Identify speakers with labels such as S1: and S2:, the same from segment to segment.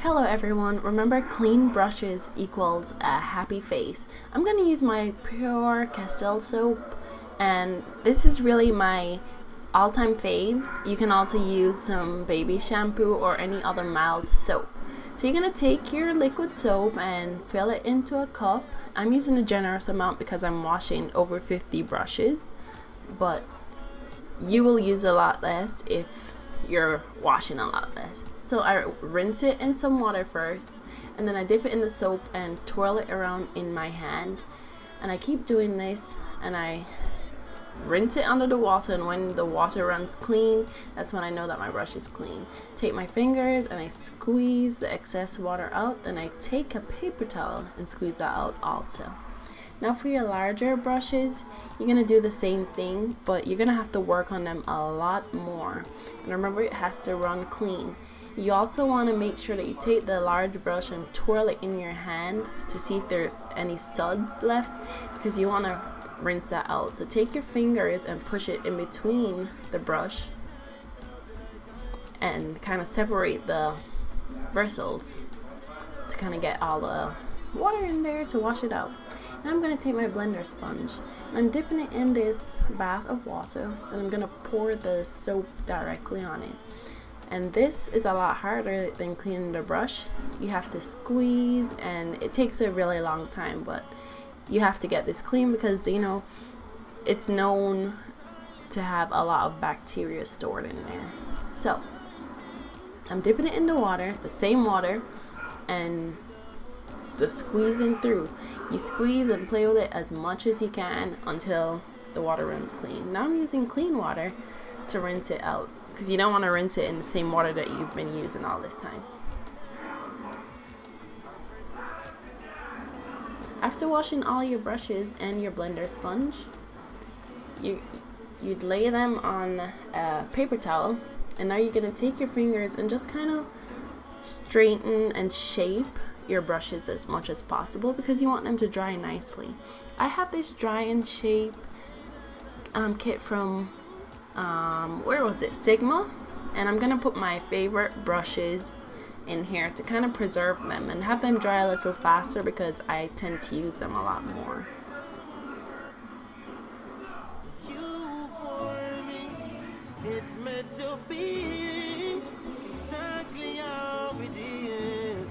S1: Hello everyone, remember clean brushes equals a happy face. I'm going to use my pure Castile soap, and this is really my all-time fave. You can also use some baby shampoo or any other mild soap. So you're going to take your liquid soap and fill it into a cup. I'm using a generous amount because I'm washing over 50 brushes, but you will use a lot less if you're washing a lot less. So I rinse it in some water first, and then I dip it in the soap and twirl it around in my hand, and I keep doing this, and I rinse it under the water, and when the water runs clean, that's when I know that my brush is clean. Take my fingers and I squeeze the excess water out, then I take a paper towel and squeeze that out also. Now for your larger brushes, you're going to do the same thing, but you're going to have to work on them a lot more. And remember, it has to run clean. You also want to make sure that you take the large brush and twirl it in your hand to see if there's any suds left, because you want to rinse that out. So take your fingers and push it in between the brush and kind of separate the bristles to kind of get all the water in there to wash it out. Now I'm going to take my blender sponge and I'm dipping it in this bath of water, and I'm going to pour the soap directly on it. And this is a lot harder than cleaning the brush. You have to squeeze, and it takes a really long time, but you have to get this clean because, you know, it's known to have a lot of bacteria stored in there. So I'm dipping it in the water, the same water, and just squeezing through. You squeeze and play with it as much as you can until the water runs clean. Now I'm using clean water to rinse it out, because you don't want to rinse it in the same water that you've been using all this time. After washing all your brushes and your blender sponge, you'd lay them on a paper towel, and now you're going to take your fingers and just kind of straighten and shape your brushes as much as possible, because you want them to dry nicely. I have this dry and shape kit from where was it, Sigma, and I'm gonna put my favorite brushes in here to kind of preserve them and have them dry a little faster, because I tend to use them a lot more.
S2: It's meant to be exactly how it is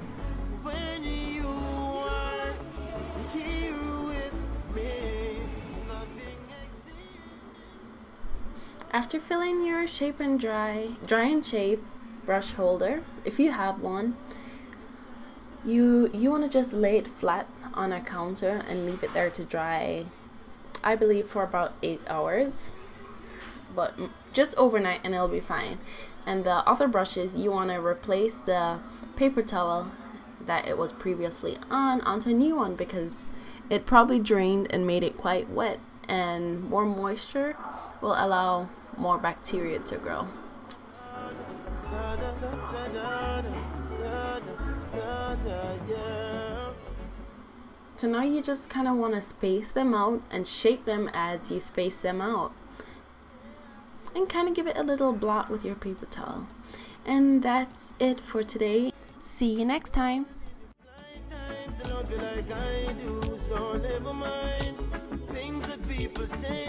S2: when you are here with me. Nothing exists.
S1: After filling your shape and dry and shape brush holder, if you have one, you want to just lay it flat on a counter and leave it there to dry, I believe for about 8 hours, but just overnight, and it'll be fine. And the other brushes, you want to replace the paper towel that it was previously on onto a new one, because it probably drained and made it quite wet, and more moisture will allow more bacteria to grow. So now you just kind of want to space them out and shape them as you space them out, and kind of give it a little blot with your paper towel. And that's it for today. See you next time.
S2: To love you like I do, so never mind things that people say.